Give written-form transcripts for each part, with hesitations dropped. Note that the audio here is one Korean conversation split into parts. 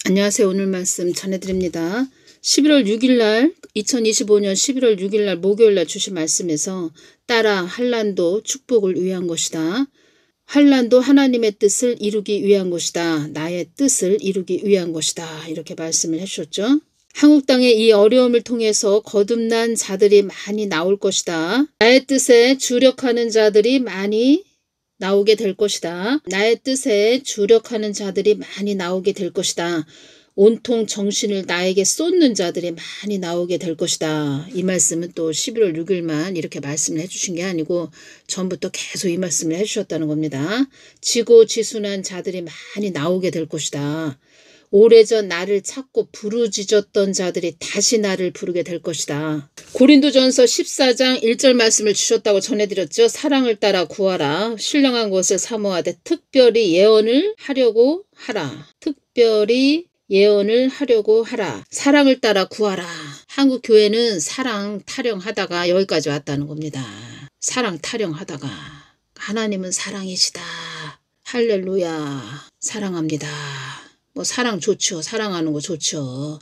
안녕하세요. 오늘 말씀 전해드립니다. 11월 6일날 2025년 11월 6일날 목요일날 주신 말씀에서 따라 환난도 축복을 위한 것이다. 환난도 하나님의 뜻을 이루기 위한 것이다. 나의 뜻을 이루기 위한 것이다. 이렇게 말씀을 해주셨죠. 한국 땅의 이 어려움을 통해서 거듭난 자들이 많이 나올 것이다. 나의 뜻에 주력하는 자들이 많이 나오게 될 것이다. 나의 뜻에 주력하는 자들이 많이 나오게 될 것이다. 온통 정신을 나에게 쏟는 자들이 많이 나오게 될 것이다. 이 말씀은 또 11월 6일만 이렇게 말씀을 해주신 게 아니고 전부터 계속 이 말씀을 해주셨다는 겁니다. 지고지순한 자들이 많이 나오게 될 것이다. 오래전 나를 찾고 부르짖었던 자들이 다시 나를 부르게 될 것이다. 고린도전서 14장 1절 말씀을 주셨다고 전해드렸죠. 사랑을 따라 구하라. 신령한 것을 사모하되 특별히 예언을 하려고 하라. 특별히 예언을 하려고 하라. 사랑을 따라 구하라. 한국 교회는 사랑 타령하다가 여기까지 왔다는 겁니다. 사랑 타령하다가 하나님은 사랑이시다. 할렐루야. 사랑합니다. 뭐 사랑 좋죠. 사랑하는 거 좋죠.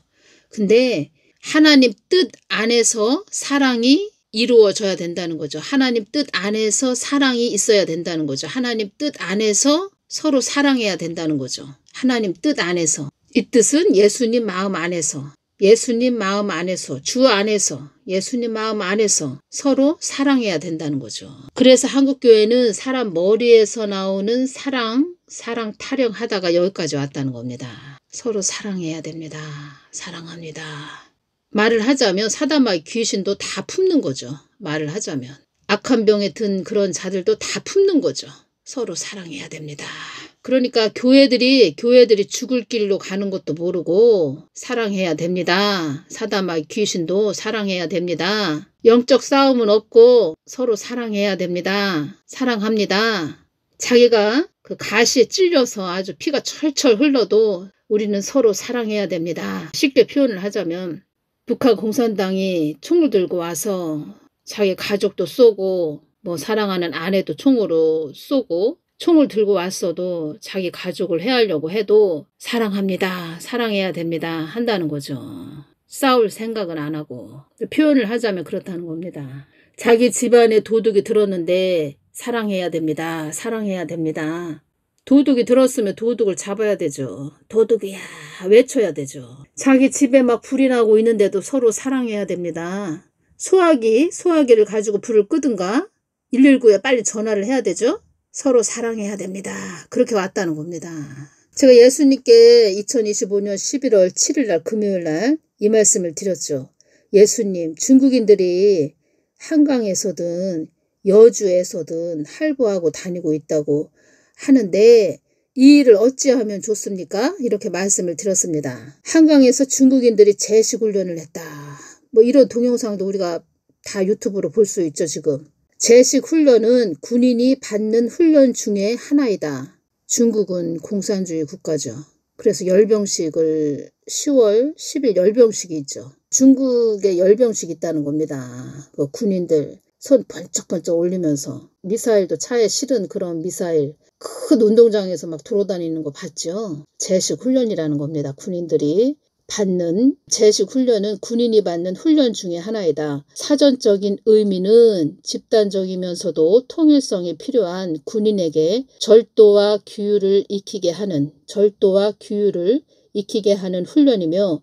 근데 하나님 뜻 안에서 사랑이 이루어져야 된다는 거죠. 하나님 뜻 안에서 사랑이 있어야 된다는 거죠. 하나님 뜻 안에서 서로 사랑해야 된다는 거죠. 하나님 뜻 안에서. 이 뜻은 예수님 마음 안에서, 예수님 마음 안에서, 주 안에서, 예수님 마음 안에서 서로 사랑해야 된다는 거죠. 그래서 한국교회는 사람 머리에서 나오는 사랑 타령하다가 여기까지 왔다는 겁니다. 서로 사랑해야 됩니다. 사랑합니다. 말을 하자면 사단마귀 귀신도 다 품는 거죠. 말을 하자면. 악한 병에 든 그런 자들도 다 품는 거죠. 서로 사랑해야 됩니다. 그러니까 교회들이 죽을 길로 가는 것도 모르고 사랑해야 됩니다. 사단마귀 귀신도 사랑해야 됩니다. 영적 싸움은 없고 서로 사랑해야 됩니다. 사랑합니다. 자기가 그 가시에 찔려서 아주 피가 철철 흘러도 우리는 서로 사랑해야 됩니다. 쉽게 표현을 하자면 북한 공산당이 총을 들고 와서 자기 가족도 쏘고 뭐 사랑하는 아내도 총으로 쏘고 총을 들고 왔어도 자기 가족을 해하려고 해도 사랑합니다. 사랑해야 됩니다. 한다는 거죠. 싸울 생각은 안 하고. 표현을 하자면 그렇다는 겁니다. 자기 집안에 도둑이 들었는데 사랑해야 됩니다. 사랑해야 됩니다. 도둑이 들었으면 도둑을 잡아야 되죠. 도둑이야 외쳐야 되죠. 자기 집에 막 불이 나고 있는데도 서로 사랑해야 됩니다. 소화기를 가지고 불을 끄든가 119에 빨리 전화를 해야 되죠. 서로 사랑해야 됩니다. 그렇게 왔다는 겁니다. 제가 예수님께 2025년 11월 7일날 금요일날 이 말씀을 드렸죠. 예수님, 중국인들이 한강에서든 여주에서든 할부하고 다니고 있다고 하는데 이 일을 어찌하면 좋습니까? 이렇게 말씀을 드렸습니다. 한강에서 중국인들이 제식훈련을 했다. 뭐 이런 동영상도 우리가 다 유튜브로 볼 수 있죠. 지금. 제식훈련은 군인이 받는 훈련 중에 하나이다. 중국은 공산주의 국가죠. 그래서 열병식을 10월 10일 열병식이 있죠. 중국에 열병식이 있다는 겁니다. 그 군인들 손 번쩍번쩍 올리면서 미사일도 차에 실은 그런 미사일 큰 운동장에서 막 돌아다니는 거 봤죠. 제식훈련이라는 겁니다. 군인들이 받는 제식훈련은 군인이 받는 훈련 중에 하나이다. 사전적인 의미는 집단적이면서도 통일성이 필요한 군인에게 절도와 규율을 익히게 하는 훈련이며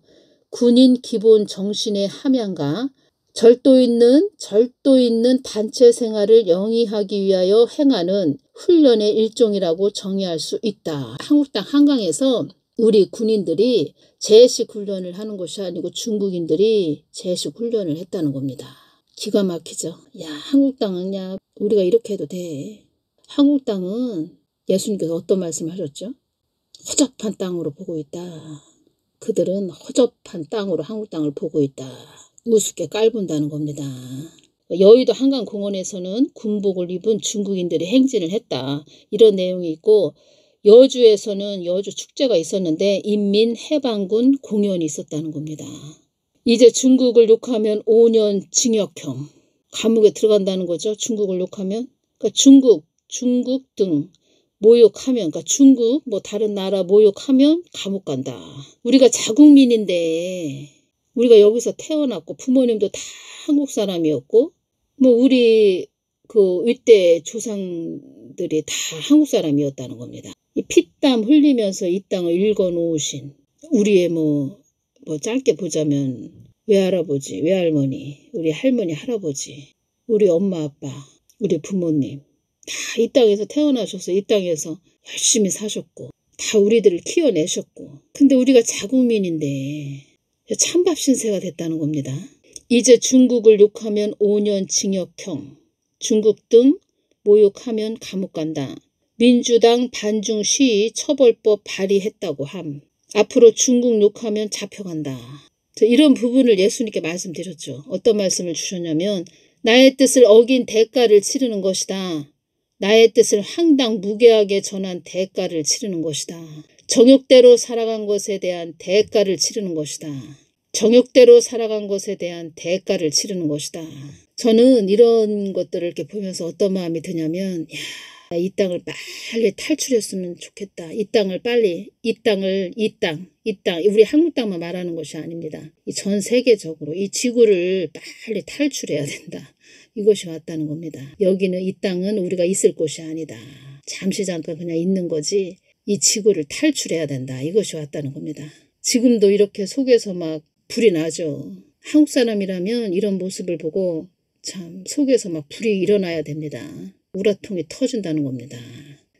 군인 기본 정신의 함양과 절도 있는 단체 생활을 영위하기 위하여 행하는 훈련의 일종이라고 정의할 수 있다. 한국 땅 한강에서 우리 군인들이 제식훈련을 하는 것이 아니고 중국인들이 제식훈련을 했다는 겁니다. 기가 막히죠. 야, 한국 땅은 야 우리가 이렇게 해도 돼. 한국 땅은 예수님께서 어떤 말씀을 하셨죠? 허접한 땅으로 보고 있다. 그들은 허접한 땅으로 한국 땅을 보고 있다. 우습게 깔본다는 겁니다. 여의도 한강공원에서는 군복을 입은 중국인들이 행진을 했다. 이런 내용이 있고 여주에서는 여주 축제가 있었는데 인민해방군 공연이 있었다는 겁니다. 이제 중국을 욕하면 5년 징역형 감옥에 들어간다는 거죠. 중국을 욕하면. 그러니까 중국 등 모욕하면, 그러니까 중국 뭐 다른 나라 모욕하면 감옥 간다. 우리가 자국민인데 우리가 여기서 태어났고 부모님도 다 한국 사람이었고 뭐 우리 그 윗대 조상들이 다 한국 사람이었다는 겁니다. 이 피땀 흘리면서 이 땅을 일궈놓으신 우리의 뭐 짧게 보자면 외할아버지, 외할머니, 우리 할머니, 할아버지, 우리 엄마, 아빠, 우리 부모님 다 이 땅에서 태어나셔서 이 땅에서 열심히 사셨고 다 우리들을 키워내셨고 근데 우리가 자국민인데 찬밥 신세가 됐다는 겁니다. 이제 중국을 욕하면 5년 징역형, 중국 등 모욕하면 감옥 간다. 민주당 반중 시위 처벌법 발의했다고 함. 앞으로 중국 욕하면 잡혀간다. 이런 부분을 예수님께 말씀드렸죠. 어떤 말씀을 주셨냐면 나의 뜻을 어긴 대가를 치르는 것이다. 나의 뜻을 황당무계하게 전한 대가를 치르는 것이다. 정욕대로 살아간 것에 대한 대가를 치르는 것이다. 정욕대로 살아간 것에 대한 대가를 치르는 것이다. 저는 이런 것들을 이렇게 보면서 어떤 마음이 드냐면 이 땅을 빨리 탈출했으면 좋겠다. 이 땅을 빨리 이 땅 우리 한국 땅만 말하는 것이 아닙니다. 이 전 세계적으로 이 지구를 빨리 탈출해야 된다. 이것이 왔다는 겁니다. 여기는 이 땅은 우리가 있을 곳이 아니다. 잠시 잠깐 그냥 있는 거지 이 지구를 탈출해야 된다. 이것이 왔다는 겁니다. 지금도 이렇게 속에서 막 불이 나죠. 한국 사람이라면 이런 모습을 보고 참 속에서 막 불이 일어나야 됩니다. 우라통이 터진다는 겁니다.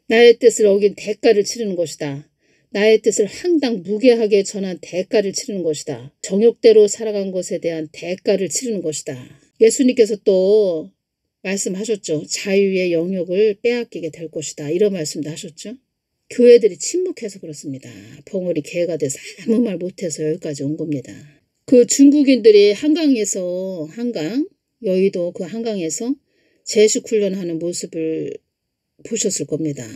나의 뜻을 어긴 대가를 치르는 것이다. 나의 뜻을 황당무계하게 전한 대가를 치르는 것이다. 정욕대로 살아간 것에 대한 대가를 치르는 것이다. 예수님께서 또 말씀하셨죠. 자유의 영역을 빼앗기게 될 것이다. 이런 말씀도 하셨죠. 교회들이 침묵해서 그렇습니다. 벙어리 개가 돼서 아무 말 못해서 여기까지 온 겁니다. 그 중국인들이 한강에서 여의도 그 한강에서 제식훈련하는 모습을 보셨을 겁니다.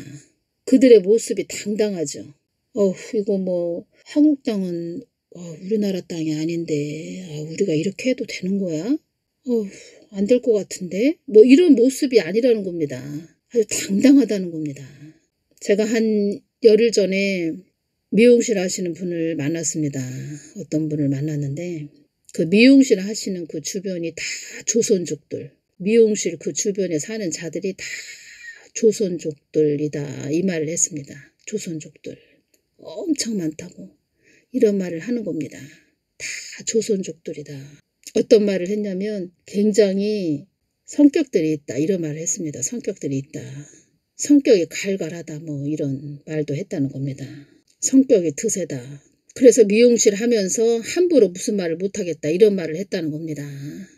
그들의 모습이 당당하죠. 이거 뭐 한국 땅은 우리나라 땅이 아닌데 우리가 이렇게 해도 되는 거야? 안 될 것 같은데? 뭐 이런 모습이 아니라는 겁니다. 아주 당당하다는 겁니다. 제가 한 열흘 전에 미용실 하시는 분을 만났습니다. 어떤 분을 만났는데 그 미용실 하시는 그 주변이 다 조선족들. 미용실 그 주변에 사는 자들이 다 조선족들이다. 이 말을 했습니다. 조선족들. 엄청 많다고. 이런 말을 하는 겁니다. 다 조선족들이다. 어떤 말을 했냐면 굉장히 성격들이 있다. 이런 말을 했습니다. 성격들이 있다. 성격이 갈갈하다. 뭐 이런 말도 했다는 겁니다. 성격이 드세다. 그래서 미용실 하면서 함부로 무슨 말을 못하겠다. 이런 말을 했다는 겁니다.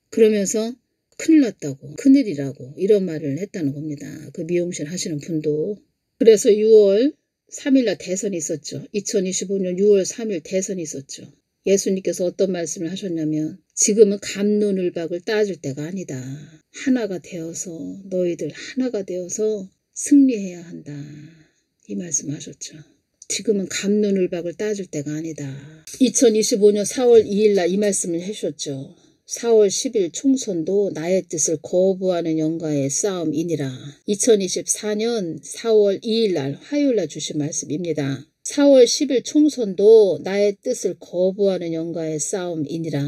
그러면서 큰일 났다고. 큰일이라고. 이런 말을 했다는 겁니다. 그 미용실 하시는 분도. 그래서 6월 3일날 대선이 있었죠. 2025년 6월 3일 대선이 있었죠. 예수님께서 어떤 말씀을 하셨냐면 지금은 갑론을박을 따질 때가 아니다. 하나가 되어서 너희들 하나가 되어서 승리해야 한다. 이 말씀하셨죠. 지금은 갑론을박을 따질 때가 아니다. 2025년 4월 2일날 이 말씀을 해주셨죠. 4월 10일 총선도 나의 뜻을 거부하는 영가의 싸움이니라. 2024년 4월 2일날 화요일날 주신 말씀입니다. 4월 10일 총선도 나의 뜻을 거부하는 영가의 싸움이니라.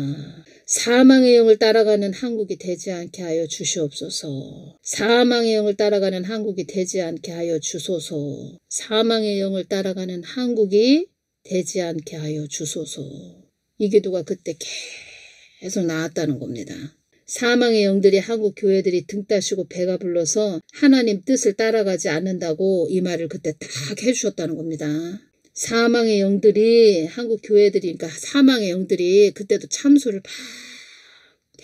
사망의 영을 따라가는 한국이 되지 않게 하여 주시옵소서. 사망의 영을 따라가는 한국이 되지 않게 하여 주소서. 사망의 영을 따라가는 한국이 되지 않게 하여 주소서. 이 기도가 그때 계속 나왔다는 겁니다. 사망의 영들이 한국 교회들이 등 따시고 배가 불러서 하나님 뜻을 따라가지 않는다고 이 말을 그때 딱 해주셨다는 겁니다. 사망의 영들이 한국 교회들이 그러니까 사망의 영들이 그때도 참소를 막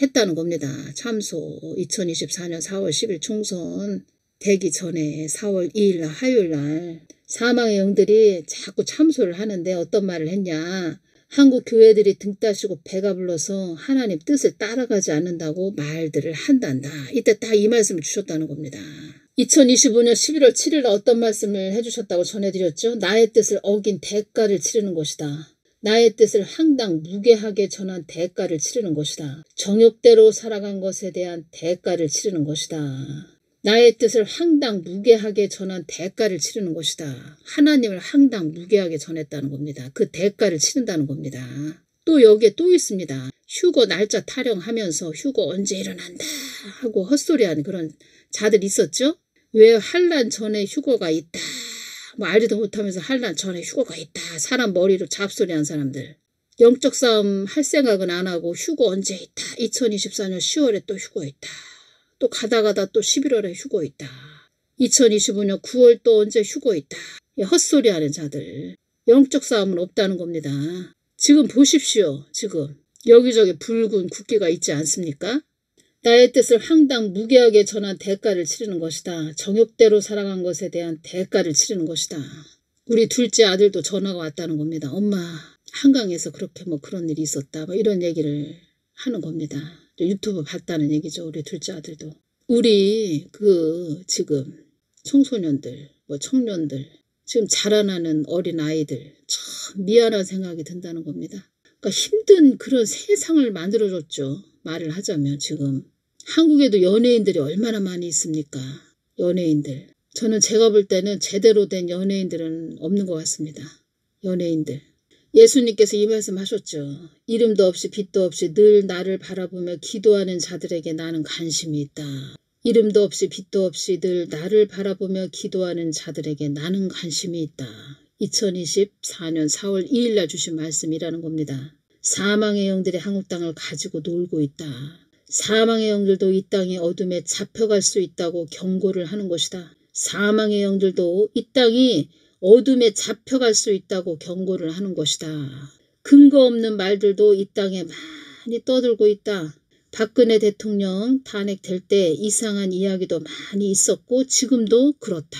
했다는 겁니다. 참소 2024년 4월 10일 총선 되기 전에 4월 2일날 화요일날 사망의 영들이 자꾸 참소를 하는데 어떤 말을 했냐. 한국 교회들이 등 따시고 배가 불러서 하나님 뜻을 따라가지 않는다고 말들을 한단다. 이때 딱 이 말씀을 주셨다는 겁니다. 2025년 11월 7일 어떤 말씀을 해주셨다고 전해드렸죠? 나의 뜻을 어긴 대가를 치르는 것이다. 나의 뜻을 황당무계하게 전한 대가를 치르는 것이다. 정욕대로 살아간 것에 대한 대가를 치르는 것이다. 나의 뜻을 황당무계하게 전한 대가를 치르는 것이다. 하나님을 황당무계하게 전했다는 겁니다. 그 대가를 치른다는 겁니다. 또 여기에 또 있습니다. 휴거 날짜 타령하면서 휴거 언제 일어난다 하고 헛소리하는 그런 자들 있었죠. 왜 환난 전에 휴거가 있다. 뭐 알지도 못하면서 환난 전에 휴거가 있다. 사람 머리로 잡소리하는 사람들. 영적 싸움 할 생각은 안 하고 휴거 언제 있다. 2024년 10월에 또 휴거 있다. 또 가다 또 11월에 휴거 있다. 2025년 9월 또 언제 휴거 있다. 헛소리하는 자들. 영적 싸움은 없다는 겁니다. 지금 보십시오. 지금 여기저기 붉은 국기가 있지 않습니까? 나의 뜻을 황당무계하게 전한 대가를 치르는 것이다. 정욕대로 살아간 것에 대한 대가를 치르는 것이다. 우리 둘째 아들도 전화가 왔다는 겁니다. 엄마 한강에서 그렇게 뭐 그런 일이 있었다. 뭐 이런 얘기를 하는 겁니다. 유튜브 봤다는 얘기죠. 우리 둘째 아들도. 우리 지금 청소년들 뭐 청년들 지금 자라나는 어린 아이들 참 미안한 생각이 든다는 겁니다. 그러니까 힘든 그런 세상을 만들어줬죠. 말을 하자면 지금 한국에도 연예인들이 얼마나 많이 있습니까? 연예인들. 저는 제가 볼 때는 제대로 된 연예인들은 없는 것 같습니다. 연예인들. 예수님께서 이 말씀 하셨죠. 이름도 없이 빛도 없이 늘 나를 바라보며 기도하는 자들에게 나는 관심이 있다. 이름도 없이 빛도 없이 늘 나를 바라보며 기도하는 자들에게 나는 관심이 있다. 2024년 4월 2일 날 주신 말씀이라는 겁니다. 사망의 영들이 한국 땅을 가지고 놀고 있다. 사망의 영들도 이 땅의 어둠에 잡혀갈 수 있다고 경고를 하는 것이다. 사망의 영들도 이 땅이 어둠에 잡혀갈 수 있다고 경고를 하는 것이다. 근거 없는 말들도 이 땅에 많이 떠들고 있다. 박근혜 대통령 탄핵될 때 이상한 이야기도 많이 있었고 지금도 그렇다.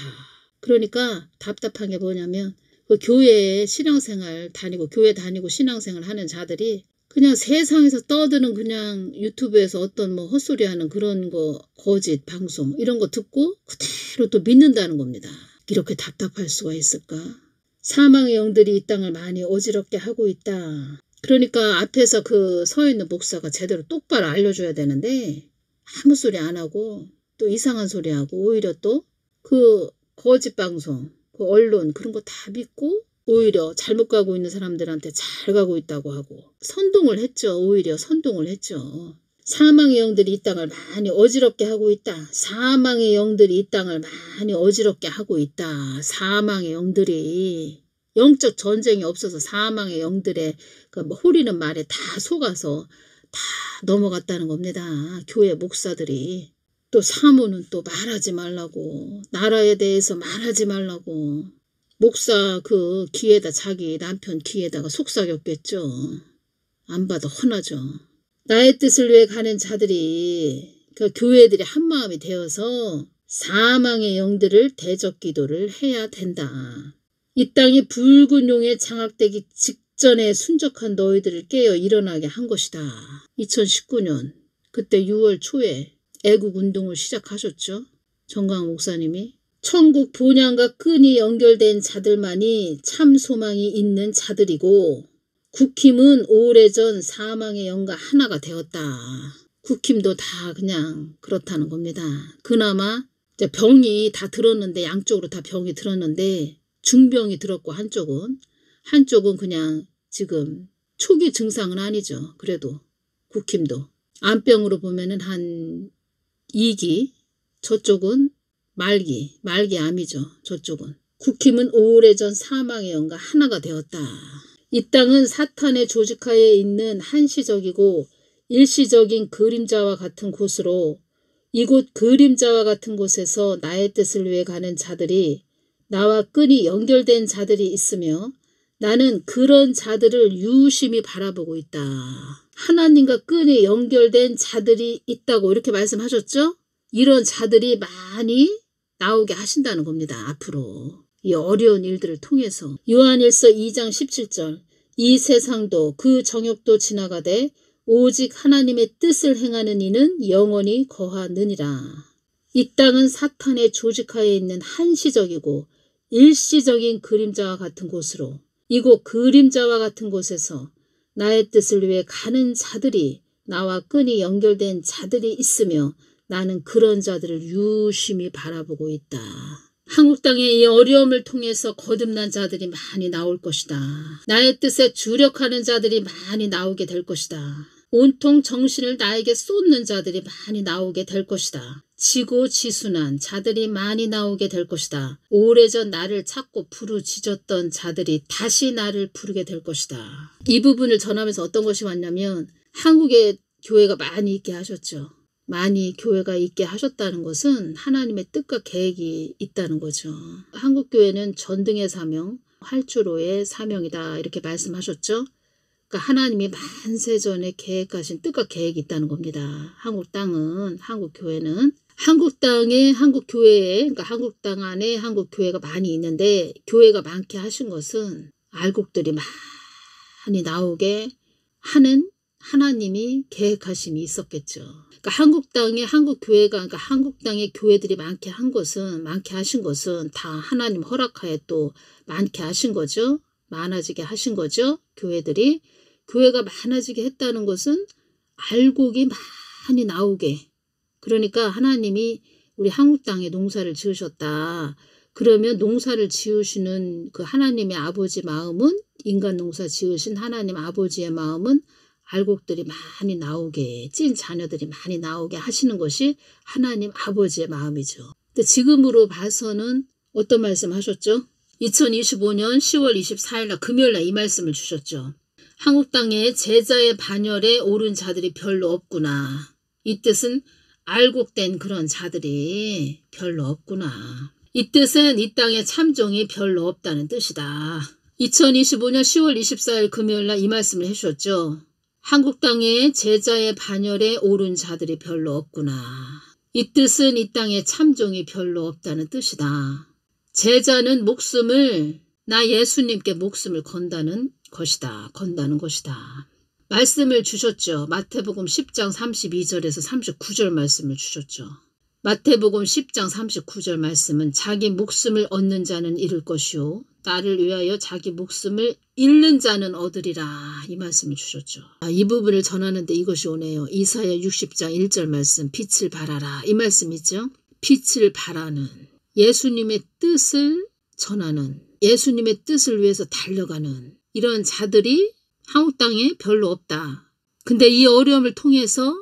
그러니까 답답한 게 뭐냐면 그 교회에 신앙생활 다니고 교회 다니고 신앙생활 하는 자들이 그냥 세상에서 떠드는 그냥 유튜브에서 어떤 뭐 헛소리하는 그런 거 거짓 방송 이런 거 듣고 그대로 또 믿는다는 겁니다. 이렇게 답답할 수가 있을까? 사망의 영들이 이 땅을 많이 어지럽게 하고 있다. 그러니까 앞에서 서 있는 목사가 제대로 똑바로 알려줘야 되는데 아무 소리 안 하고 또 이상한 소리 하고 오히려 또 거짓 방송, 언론 그런 거 다 믿고 오히려 잘못 가고 있는 사람들한테 잘 가고 있다고 하고 선동을 했죠. 오히려 선동을 했죠. 사망의 영들이 이 땅을 많이 어지럽게 하고 있다. 사망의 영들이 이 땅을 많이 어지럽게 하고 있다. 사망의 영들이 영적 전쟁이 없어서 사망의 영들의 호리는 말에 다 속아서 다 넘어갔다는 겁니다. 교회 목사들이. 또 사모는 또 말하지 말라고 나라에 대해서 말하지 말라고 목사 귀에다 자기 남편 귀에다가 속삭였겠죠. 안 봐도 훤하죠. 나의 뜻을 위해 가는 자들이 교회들이 한마음이 되어서 사망의 영들을 대적 기도를 해야 된다. 이 땅이 붉은 용에 장악되기 직전에 순적한 너희들을 깨어 일어나게 한 것이다. 2019년 그때 6월 초에 애국운동을 시작하셨죠. 정강 목사님이. 천국 본향과 끈이 연결된 자들만이 참 소망이 있는 자들이고 국힘은 오래전 사망의 영과 하나가 되었다. 국힘도 다 그냥 그렇다는 겁니다. 그나마 이제 병이 다 들었는데 양쪽으로 다 병이 들었는데 중병이 들었고 한쪽은 그냥 지금 초기 증상은 아니죠. 그래도 국힘도. 암병으로 보면은 한 2기, 저쪽은 말기 암이죠. 저쪽은. 국힘은 오래전 사망의 영과 하나가 되었다. 이 땅은 사탄의 조직하에 있는 한시적이고 일시적인 그림자와 같은 곳으로 이곳 그림자와 같은 곳에서 나의 뜻을 위해 가는 자들이 나와 끈이 연결된 자들이 있으며 나는 그런 자들을 유심히 바라보고 있다. 하나님과 끈이 연결된 자들이 있다고 이렇게 말씀하셨죠? 이런 자들이 많이 나오게 하신다는 겁니다. 앞으로. 이 어려운 일들을 통해서. 요한일서 2장 17절 이 세상도 그 정욕도 지나가되 오직 하나님의 뜻을 행하는 이는 영원히 거하느니라. 이 땅은 사탄의 조직하에 있는 한시적이고 일시적인 그림자와 같은 곳으로 이곳 그림자와 같은 곳에서 나의 뜻을 위해 가는 자들이 나와 끈이 연결된 자들이 있으며 나는 그런 자들을 유심히 바라보고 있다. 한국 땅에 이 어려움을 통해서 거듭난 자들이 많이 나올 것이다. 나의 뜻에 주력하는 자들이 많이 나오게 될 것이다. 온통 정신을 나에게 쏟는 자들이 많이 나오게 될 것이다. 지고지순한 자들이 많이 나오게 될 것이다. 오래전 나를 찾고 부르짖었던 자들이 다시 나를 부르게 될 것이다. 이 부분을 전하면서 어떤 것이 왔냐면 한국에 교회가 많이 있게 하셨죠. 많이 교회가 있게 하셨다는 것은 하나님의 뜻과 계획이 있다는 거죠. 한국교회는 전등의 사명, 활주로의 사명이다 이렇게 말씀하셨죠. 그러니까 하나님이 만세전에 계획하신 뜻과 계획이 있다는 겁니다. 한국 땅은, 한국 교회는 한국 땅에 한국 교회에 그러니까 한국 땅 안에 한국 교회가 많이 있는데 교회가 많게 하신 것은 알곡들이 많이 나오게 하는 하나님이 계획하심이 있었겠죠. 그러니까 한국 땅에 한국 교회가 그러니까 한국 땅에 교회들이 많게 하신 것은 다 하나님 허락하에 또 많게 하신 거죠. 많아지게 하신 거죠. 교회가 많아지게 했다는 것은 알곡이 많이 나오게. 그러니까 하나님이 우리 한국 땅에 농사를 지으셨다. 그러면 농사를 지으시는 그 하나님의 아버지 마음은 인간 농사 지으신 하나님 아버지의 마음은 알곡들이 많이 나오게 찐 자녀들이 많이 나오게 하시는 것이 하나님 아버지의 마음이죠. 근데 지금으로 봐서는 어떤 말씀 하셨죠? 2025년 10월 24일 날 금요일 날 이 말씀을 주셨죠. 한국 땅에 제자의 반열에 오른 자들이 별로 없구나. 이 뜻은 알곡된 그런 자들이 별로 없구나. 이 뜻은 이 땅에 참종이 별로 없다는 뜻이다. 2025년 10월 24일 금요일 날 이 말씀을 해주셨죠. 한국 땅에 제자의 반열에 오른 자들이 별로 없구나. 이 뜻은 이 땅에 참종이 별로 없다는 뜻이다. 제자는 나 예수님께 목숨을 건다는 것이다. 말씀을 주셨죠. 마태복음 10장 32절에서 39절 말씀을 주셨죠. 마태복음 10장 39절 말씀은 자기 목숨을 얻는 자는 잃을 것이요 나를 위하여 자기 목숨을 잃는 자는 얻으리라 이 말씀을 주셨죠. 이 부분을 전하는데 이것이 오네요. 이사야 60장 1절 말씀 빛을 발하라 이 말씀이죠. 빛을 발하는 예수님의 뜻을 전하는 예수님의 뜻을 위해서 달려가는 이런 자들이 한국 땅에 별로 없다. 근데 이 어려움을 통해서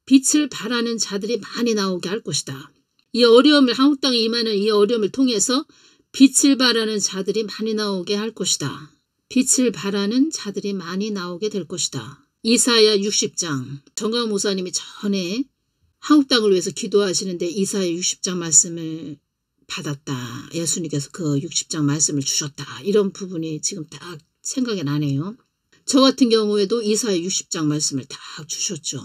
빛을 발하는 자들이 많이 나오게 할 것이다. 이 어려움을 한국 땅에 임하는 이 어려움을 통해서 빛을 발하는 자들이 많이 나오게 할 것이다. 빛을 발하는 자들이 많이 나오게 될 것이다. 이사야 60장 정강 목사님이 전에 한국 땅을 위해서 기도하시는데 이사야 60장 말씀을 받았다. 예수님께서 그 60장 말씀을 주셨다. 이런 부분이 지금 딱 생각이 나네요. 저 같은 경우에도 이사야 60장 말씀을 딱 주셨죠.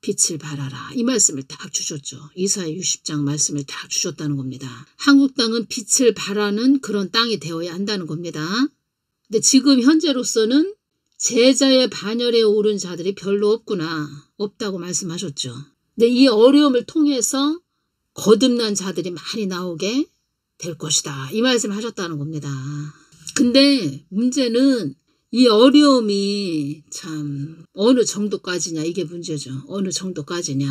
빛을 발하라. 이 말씀을 딱 주셨죠. 이사야 60장 말씀을 딱 주셨다는 겁니다. 한국 땅은 빛을 발하는 그런 땅이 되어야 한다는 겁니다. 근데 지금 현재로서는 제자의 반열에 오른 자들이 별로 없구나. 없다고 말씀하셨죠. 근데 이 어려움을 통해서 거듭난 자들이 많이 나오게 될 것이다. 이 말씀 하셨다는 겁니다. 근데 문제는 이 어려움이 참 어느 정도까지냐 이게 문제죠. 어느 정도까지냐.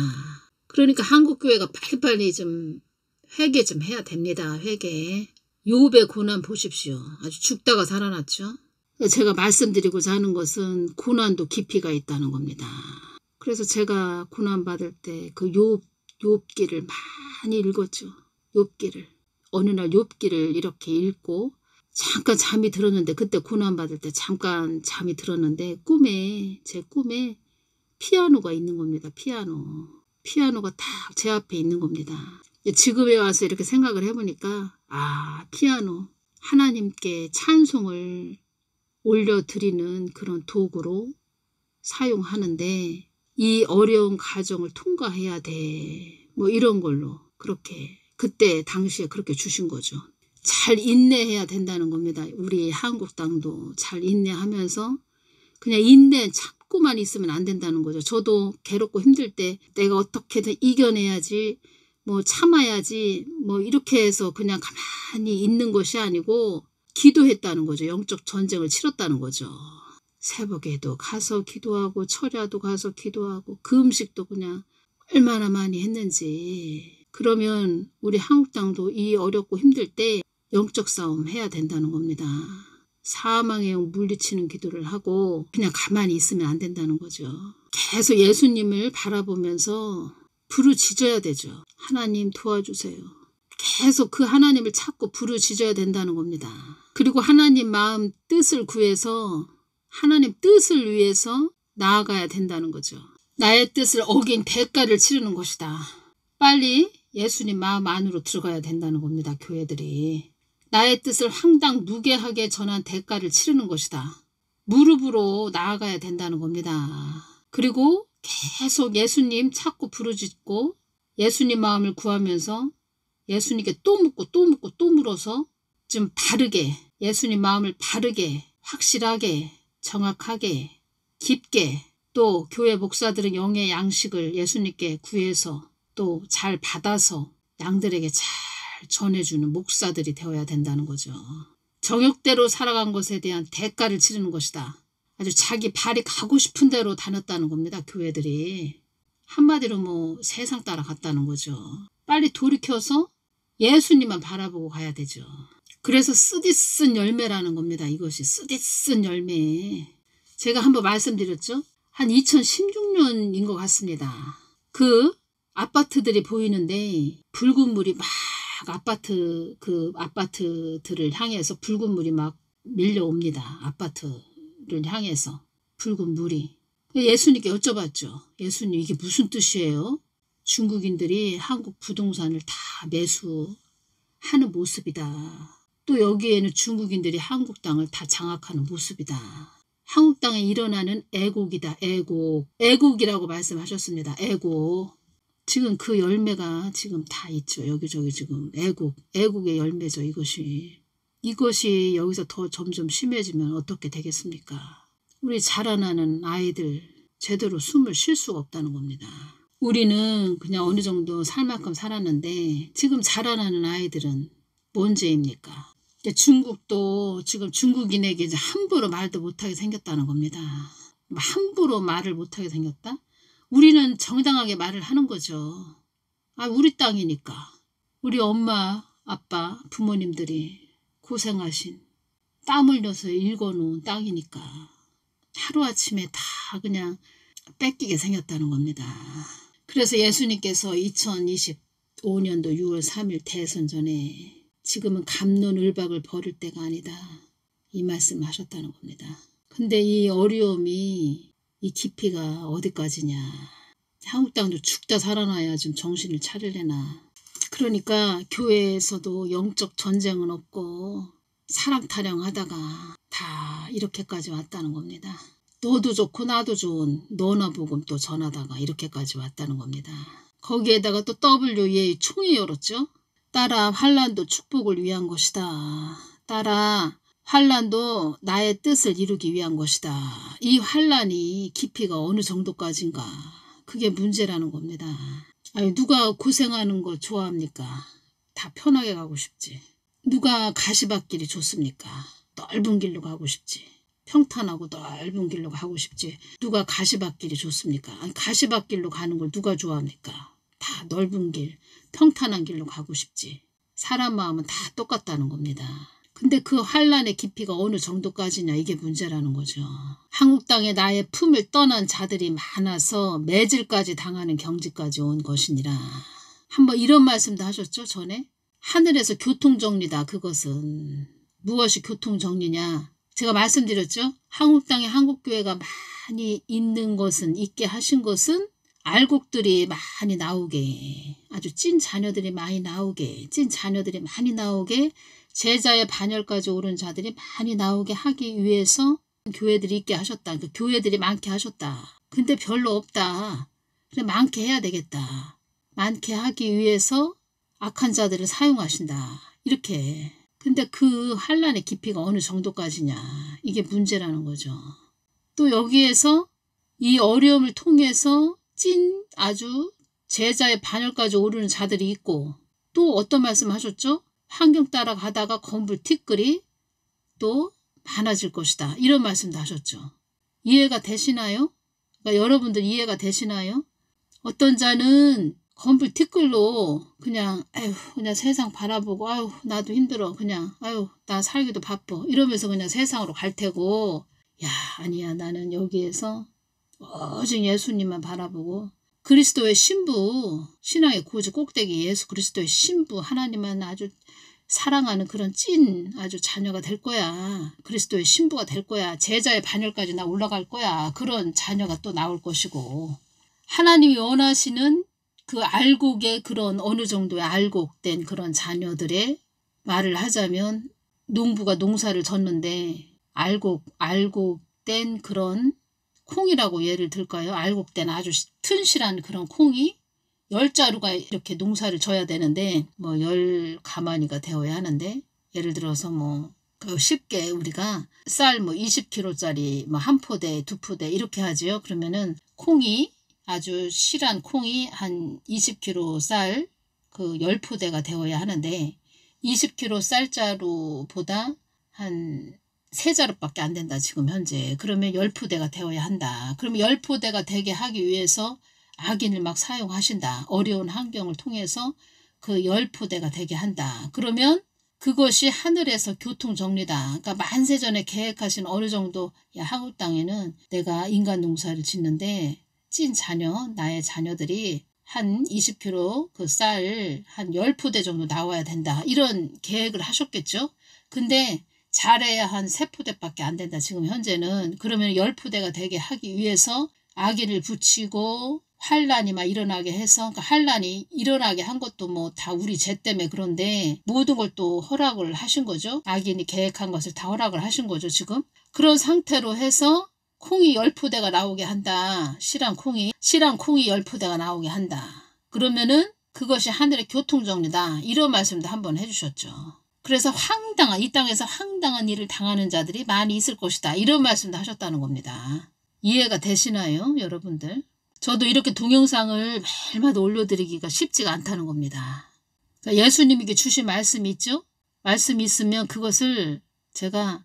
그러니까 한국교회가 빨리빨리 좀 회개 좀 해야 됩니다. 회개. 욥의 고난 보십시오. 아주 죽다가 살아났죠. 제가 말씀드리고자 하는 것은 고난도 깊이가 있다는 겁니다. 그래서 제가 고난 받을 때 그 욥기를 많이 읽었죠. 욥기를. 어느 날 욥기를 이렇게 읽고 잠깐 잠이 들었는데 그때 고난받을 때 잠깐 잠이 들었는데 제 꿈에 피아노가 있는 겁니다. 피아노가 딱 제 앞에 있는 겁니다. 지금에 와서 이렇게 생각을 해보니까 피아노 하나님께 찬송을 올려드리는 그런 도구로 사용하는데 이 어려운 과정을 통과해야 돼. 뭐 이런 걸로 그렇게 그때 당시에 그렇게 주신 거죠. 잘 인내해야 된다는 겁니다. 우리 한국 땅도 잘 인내하면서 그냥 인내 참고만 있으면 안 된다는 거죠. 저도 괴롭고 힘들 때 내가 어떻게든 이겨내야지 뭐 참아야지 뭐 이렇게 해서 그냥 가만히 있는 것이 아니고 기도했다는 거죠. 영적 전쟁을 치렀다는 거죠. 새벽에도 가서 기도하고 철야도 가서 기도하고 그 음식도 그냥 얼마나 많이 했는지. 그러면 우리 한국당도 이 어렵고 힘들 때 영적 싸움 해야 된다는 겁니다. 사망의 영 물리치는 기도를 하고 그냥 가만히 있으면 안 된다는 거죠. 계속 예수님을 바라보면서 부르짖어야 되죠. 하나님 도와주세요. 계속 그 하나님을 찾고 부르짖어야 된다는 겁니다. 그리고 하나님 마음 뜻을 구해서 하나님 뜻을 위해서 나아가야 된다는 거죠. 나의 뜻을 어긴 대가를 치르는 것이다. 빨리 예수님 마음 안으로 들어가야 된다는 겁니다. 교회들이. 나의 뜻을 황당무계하게 전한 대가를 치르는 것이다. 무릎으로 나아가야 된다는 겁니다. 그리고 계속 예수님 찾고 부르짖고 예수님 마음을 구하면서 예수님께 또 묻고 또 묻고 또 물어서 좀 바르게 예수님 마음을 바르게 확실하게 정확하게 깊게 또 교회 목사들은 영의 양식을 예수님께 구해서 또 잘 받아서 양들에게 잘 전해주는 목사들이 되어야 된다는 거죠. 정욕대로 살아간 것에 대한 대가를 치르는 것이다. 아주 자기 발이 가고 싶은 대로 다녔다는 겁니다. 교회들이. 한마디로 뭐 세상 따라갔다는 거죠. 빨리 돌이켜서 예수님만 바라보고 가야 되죠. 그래서 쓰디쓴 열매라는 겁니다. 이것이 쓰디쓴 열매. 제가 한번 말씀드렸죠. 한 2016년인 것 같습니다. 그 아파트들이 보이는데 붉은 물이 막 아파트들을 향해서 붉은 물이 막 밀려옵니다. 아파트를 향해서 붉은 물이. 예수님께 여쭤봤죠. 예수님 이게 무슨 뜻이에요? 중국인들이 한국 부동산을 다 매수하는 모습이다. 또 여기에는 중국인들이 한국 땅을 다 장악하는 모습이다. 한국 땅에 일어나는 애국이다. 애국이라고 말씀하셨습니다. 애국. 지금 그 열매가 지금 다 있죠. 여기저기 지금 애국의 열매죠. 이것이 여기서 더 점점 심해지면 어떻게 되겠습니까? 우리 자라나는 아이들 제대로 숨을 쉴 수가 없다는 겁니다. 우리는 그냥 어느 정도 살 만큼 살았는데 지금 자라나는 아이들은 뭔 죄입니까? 중국도 지금 중국인에게 이제 함부로 말도 못하게 생겼다는 겁니다. 함부로 말을 못하게 생겼다? 우리는 정당하게 말을 하는 거죠. 우리 땅이니까. 우리 엄마, 아빠, 부모님들이 고생하신 땀 흘려서 읽어놓은 땅이니까 하루아침에 다 그냥 뺏기게 생겼다는 겁니다. 그래서 예수님께서 2025년도 6월 3일 대선 전에 지금은 갑론을박을 벌일 때가 아니다. 이 말씀 하셨다는 겁니다. 근데 이 어려움이 이 깊이가 어디까지냐. 한국 땅도 죽다 살아나야 좀 정신을 차리려나. 그러니까 교회에서도 영적 전쟁은 없고 사랑 타령하다가 다 이렇게까지 왔다는 겁니다. 너도 좋고 나도 좋은 너나 복음 또 전하다가 이렇게까지 왔다는 겁니다. 거기에다가 또 WEA 총회 열었죠. 따라 환란도 축복을 위한 것이다. 따라 환란도 나의 뜻을 이루기 위한 것이다. 이 환란이 깊이가 어느 정도까지인가. 그게 문제라는 겁니다. 누가 고생하는 거 좋아합니까? 다 편하게 가고 싶지. 누가 가시밭길이 좋습니까? 넓은 길로 가고 싶지. 평탄하고 넓은 길로 가고 싶지. 누가 가시밭길이 좋습니까? 가시밭길로 가는 걸 누가 좋아합니까? 다 넓은 길, 평탄한 길로 가고 싶지. 사람 마음은 다 똑같다는 겁니다. 근데 그 환란의 깊이가 어느 정도까지냐 이게 문제라는 거죠. 한국 땅에 나의 품을 떠난 자들이 많아서 매질까지 당하는 경지까지 온 것이니라. 한번 이런 말씀도 하셨죠 전에? 하늘에서 교통정리다. 그것은 무엇이 교통정리냐. 제가 말씀드렸죠. 한국 땅에 한국교회가 많이 있는 것은 있게 하신 것은 알곡들이 많이 나오게 아주 찐 자녀들이 많이 나오게 제자의 반열까지 오른 자들이 많이 나오게 하기 위해서 교회들이 있게 하셨다. 그러니까 교회들이 많게 하셨다. 근데 별로 없다. 그래 많게 해야 되겠다. 많게 하기 위해서 악한 자들을 사용하신다. 이렇게. 근데 그 환란의 깊이가 어느 정도까지냐. 이게 문제라는 거죠. 또 여기에서 이 어려움을 통해서 찐 아주 제자의 반열까지 오르는 자들이 있고 또 어떤 말씀 하셨죠? 환경 따라 가다가 건불 티끌이 또 많아질 것이다. 이런 말씀도 하셨죠. 이해가 되시나요? 그러니까 여러분들 이해가 되시나요? 어떤 자는 건불 티끌로 그냥 아유 그냥 세상 바라보고 아유 나도 힘들어 그냥 아유 나 살기도 바빠 이러면서 그냥 세상으로 갈 테고 야 아니야 나는 여기에서 오직 예수님만 바라보고 그리스도의 신부 신앙의 고지 꼭대기 예수 그리스도의 신부 하나님만 아주 사랑하는 그런 찐 아주 자녀가 될 거야. 그리스도의 신부가 될 거야. 제자의 반열까지 나 올라갈 거야. 그런 자녀가 또 나올 것이고 하나님이 원하시는 그 알곡의 그런 어느 정도의 알곡된 그런 자녀들의 말을 하자면 농부가 농사를 졌는데 알곡된 그런 콩이라고 예를 들까요? 알곡된 아주 튼실한 그런 콩이 10자루가 이렇게 농사를 져야 되는데 뭐 10가마니가 되어야 하는데 예를 들어서 뭐 쉽게 우리가 쌀 뭐 20kg짜리 뭐 한 포대, 두 포대 이렇게 하지요. 그러면은 콩이 아주 실한 콩이 한 20kg 쌀 그 10포대가 되어야 하는데 20kg 쌀자루보다 한 3자루밖에 안 된다 지금 현재. 그러면 10포대가 되어야 한다. 그러면 10포대가 되게 하기 위해서 악인을 막 사용하신다. 어려운 환경을 통해서 그 10포대가 되게 한다. 그러면 그것이 하늘에서 교통정리다. 그러니까 만세전에 계획하신 어느 정도 야 한국 땅에는 내가 인간 농사를 짓는데 찐 자녀 나의 자녀들이 한 20kg 그 쌀 한 10포대 정도 나와야 된다. 이런 계획을 하셨겠죠. 근데 잘해야 한 3포대밖에 안 된다. 지금 현재는. 그러면 10포대가 되게 하기 위해서 악인을 붙이고 환란이 막 일어나게 해서 그러니까 환란이 일어나게 한 것도 뭐 다 우리 죄 때문에 그런데 모든 걸 또 허락을 하신 거죠. 악인이 계획한 것을 다 허락을 하신 거죠. 지금 그런 상태로 해서 콩이 10포대가 나오게 한다. 실한 콩이 10포대가 나오게 한다. 그러면은 그것이 하늘의 교통정리다. 이런 말씀도 한번 해주셨죠. 그래서 이 땅에서 황당한 일을 당하는 자들이 많이 있을 것이다. 이런 말씀도 하셨다는 겁니다. 이해가 되시나요, 여러분들? 저도 이렇게 동영상을 매일마다 올려드리기가 쉽지가 않다는 겁니다. 그러니까 예수님에게 주신 말씀이 있죠? 말씀이 있으면 그것을 제가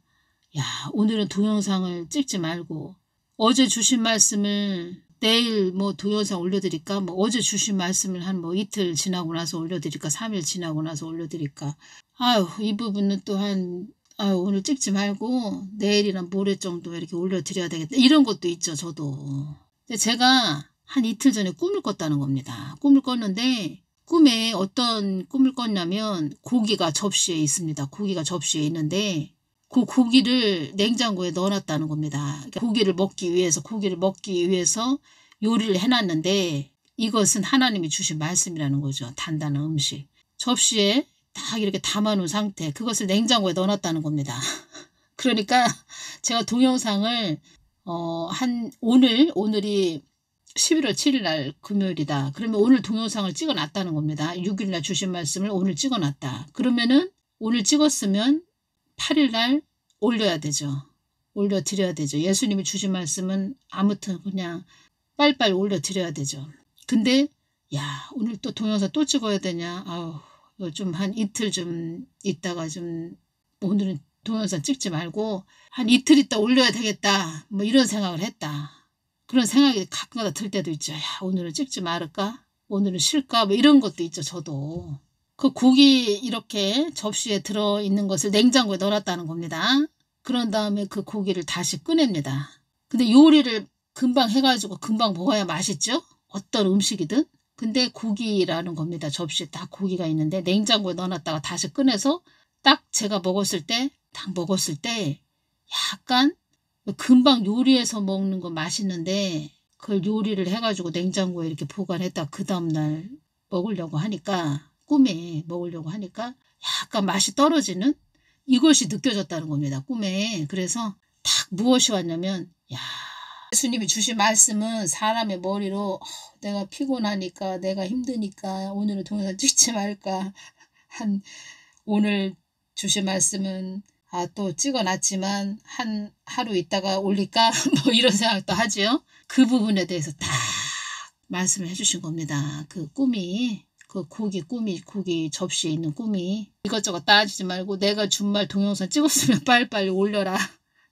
오늘은 동영상을 찍지 말고 어제 주신 말씀을 내일 뭐 동영상 올려드릴까? 뭐 어제 주신 말씀을 한 뭐 이틀 지나고 나서 올려드릴까? 3일 지나고 나서 올려드릴까? 이 부분은 또한 오늘 찍지 말고 내일이나 모레 정도 이렇게 올려드려야 되겠다. 이런 것도 있죠, 저도. 근데 제가 한 이틀 전에 꿈을 꿨다는 겁니다. 꿈을 꿨는데 꿈에 어떤 꿈을 꿨냐면 고기가 접시에 있습니다. 고기가 접시에 있는데 그 고기를 냉장고에 넣어놨다는 겁니다. 그러니까 고기를 먹기 위해서 요리를 해놨는데 이것은 하나님이 주신 말씀이라는 거죠. 단단한 음식. 접시에 딱 이렇게 담아놓은 상태. 그것을 냉장고에 넣어놨다는 겁니다. 그러니까 제가 동영상을 오늘이 11월 7일 날 금요일이다. 그러면 오늘 동영상을 찍어놨다는 겁니다. 6일 날 주신 말씀을 오늘 찍어놨다. 그러면은 오늘 찍었으면 8일 날 올려야 되죠. 올려드려야 되죠. 예수님이 주신 말씀은 아무튼 그냥 빨리빨리 올려드려야 되죠. 근데 오늘 또 동영상 또 찍어야 되냐. 이거 좀 한 이틀 좀 있다가 좀 오늘은 동영상 찍지 말고 한 이틀 있다 올려야 되겠다. 뭐 이런 생각을 했다. 그런 생각이 가끔가다 들 때도 있죠. 오늘은 찍지 말을까? 오늘은 쉴까? 뭐 이런 것도 있죠. 저도. 그 고기 이렇게 접시에 들어있는 것을 냉장고에 넣어놨다는 겁니다. 그런 다음에 그 고기를 다시 꺼냅니다. 근데 요리를 금방 해가지고 금방 먹어야 맛있죠? 어떤 음식이든. 근데 고기라는 겁니다. 접시에 딱 고기가 있는데 냉장고에 넣어놨다가 다시 꺼내서 딱 제가 먹었을 때 약간 금방 요리해서 먹는 거 맛있는데 그걸 요리를 해가지고 냉장고에 이렇게 보관했다 그 다음날 먹으려고 하니까 꿈에 먹으려고 하니까 약간 맛이 떨어지는 이것이 느껴졌다는 겁니다. 꿈에. 그래서 딱 무엇이 왔냐면 예수님이 주신 말씀은 사람의 머리로 내가 피곤하니까 내가 힘드니까 오늘은 동영상 찍지 말까 오늘 주신 말씀은 또 찍어놨지만 하루 있다가 올릴까 뭐 이런 생각도 하지요. 그 부분에 대해서 딱 말씀을 해주신 겁니다. 그 꿈이 그 고기 접시에 있는 꿈이 이것저것 따지지 말고 내가 준 말 동영상 찍었으면 빨리빨리 올려라.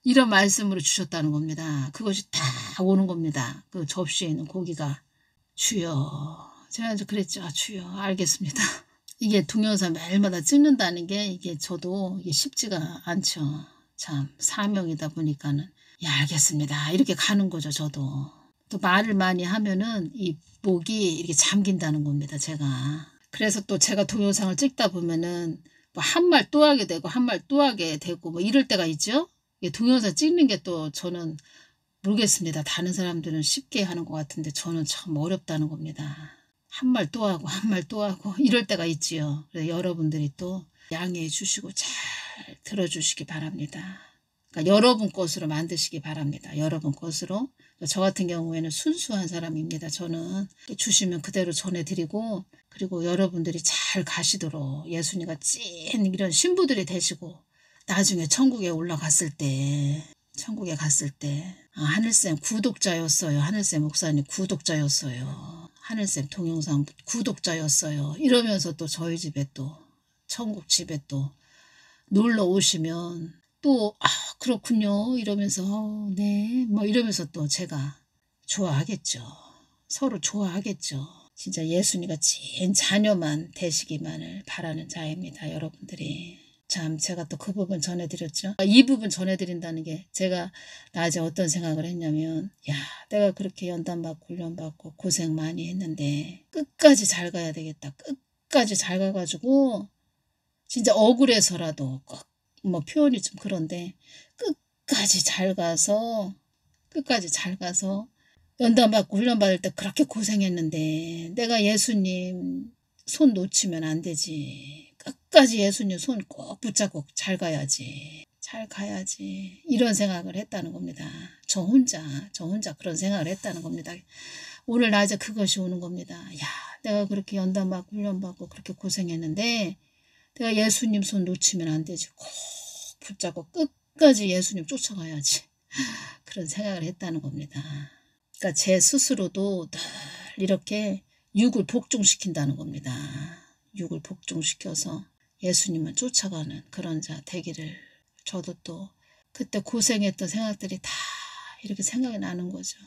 이런 말씀으로 주셨다는 겁니다. 그것이 다 오는 겁니다. 그 접시에 있는 고기가 주여. 제가 이제 그랬죠. 주여. 알겠습니다. 이게 동영상 매일마다 찍는다는 게 이게 저도 이게 쉽지가 않죠. 참 사명이다 보니까는 알겠습니다. 이렇게 가는 거죠. 저도. 또 말을 많이 하면은 이 목이 이렇게 잠긴다는 겁니다. 제가. 그래서 또 제가 동영상을 찍다 보면은 뭐 한 말 또 하게 되고 한 말 또 하게 되고 뭐 이럴 때가 있죠. 동영상 찍는 게 또 저는 모르겠습니다. 다른 사람들은 쉽게 하는 것 같은데 저는 참 어렵다는 겁니다. 한 말 또 하고 한 말 또 하고 이럴 때가 있지요. 그래서 여러분들이 또 양해해 주시고 잘 들어주시기 바랍니다. 그러니까 여러분 것으로 만드시기 바랍니다. 여러분 것으로. 저 같은 경우에는 순수한 사람입니다. 저는 주시면 그대로 전해드리고 그리고 여러분들이 잘 가시도록 예수님과 찐 이런 신부들이 되시고 나중에 천국에 올라갔을 때 하늘쌤 구독자였어요. 하늘쌤 목사님 구독자였어요. 하늘쌤 동영상 구독자였어요. 이러면서 또 저희 집에 또 천국 집에 또 놀러 오시면 또 그렇군요 이러면서 네 뭐 이러면서 또 제가 좋아하겠죠. 서로 좋아하겠죠. 진짜 예수님과 찐 자녀만 되시기만을 바라는 자입니다. 여러분들이. 참 제가 또 그 부분 전해드렸죠. 이 부분 전해드린다는 게 제가 낮에 어떤 생각을 했냐면 내가 그렇게 연단받고 훈련받고 고생 많이 했는데 끝까지 잘 가야 되겠다. 끝까지 잘 가가지고 진짜 억울해서라도 뭐 표현이 좀 그런데 끝까지 잘 가서 연단받고 훈련받을 때 그렇게 고생했는데 내가 예수님 손 놓치면 안 되지. 끝까지 예수님 손 꼭 붙잡고 잘 가야지. 이런 생각을 했다는 겁니다. 저 혼자 그런 생각을 했다는 겁니다. 오늘 낮에 그것이 오는 겁니다. 내가 그렇게 연단받고 훈련받고 그렇게 고생했는데 내가 예수님 손 놓치면 안 되지. 꼭 붙잡고 끝까지 예수님 쫓아가야지. 그런 생각을 했다는 겁니다. 그러니까 제 스스로도 늘 이렇게 육을 복종시킨다는 겁니다. 육을 복종시켜서 예수님을 쫓아가는 그런 자 되기를 저도 또 그때 고생했던 생각들이 다 이렇게 생각이 나는 거죠.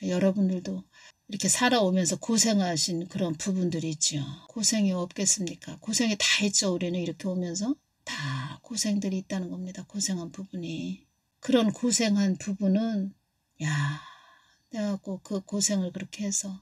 여러분들도 이렇게 살아오면서 고생하신 그런 부분들이 있죠. 고생이 없겠습니까? 고생이 다 있죠. 우리는 이렇게 오면서 다 고생들이 있다는 겁니다. 고생한 부분이. 그런 고생한 부분은 내가 꼭 그 고생을 그렇게 해서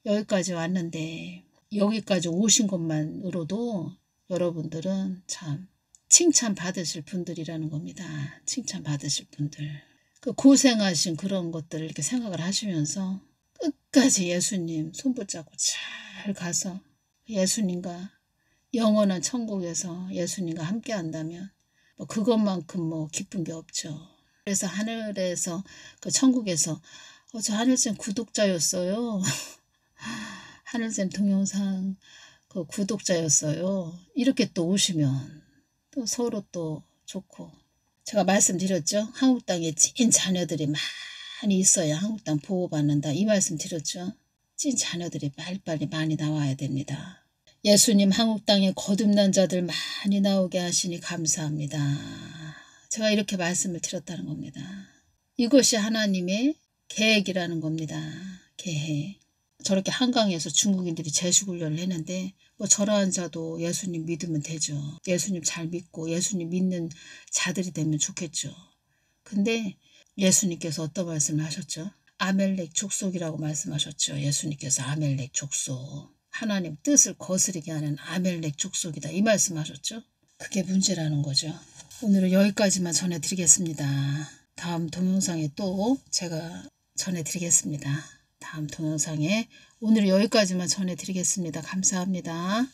여기까지 왔는데 여기까지 오신 것만으로도 여러분들은 참 칭찬받으실 분들이라는 겁니다. 칭찬받으실 분들. 그 고생하신 그런 것들을 이렇게 생각을 하시면서 끝까지 예수님 손붙잡고 잘 가서 예수님과 영원한 천국에서 예수님과 함께 한다면 뭐 그것만큼 뭐 기쁜 게 없죠. 그래서 하늘에서 그 천국에서 저 하늘쌤 구독자였어요. 하늘쌤 동영상 그 구독자였어요. 이렇게 또 오시면 또 서로 또 좋고 제가 말씀드렸죠. 한국 땅에 찐 자녀들이 많이 있어야 한국 땅 보호받는다. 이 말씀 드렸죠. 찐 자녀들이 빨리빨리 많이 나와야 됩니다. 예수님 한국 땅에 거듭난 자들 많이 나오게 하시니 감사합니다. 제가 이렇게 말씀을 드렸다는 겁니다. 이것이 하나님의 계획이라는 겁니다. 계획. 저렇게 한강에서 중국인들이 제수훈련을 했는데 뭐 저러한 자도 예수님 믿으면 되죠. 예수님 잘 믿고 예수님 믿는 자들이 되면 좋겠죠. 근데 예수님께서 어떤 말씀을 하셨죠? 아멜렉 족속이라고 말씀하셨죠. 예수님께서 아멜렉 족속. 하나님 뜻을 거스르게 하는 아멜렉 족속이다. 이 말씀하셨죠. 그게 문제라는 거죠. 오늘은 여기까지만 전해드리겠습니다. 다음 동영상에 또 제가 전해드리겠습니다. 다음 동영상에 오늘은 여기까지만 전해드리겠습니다. 감사합니다.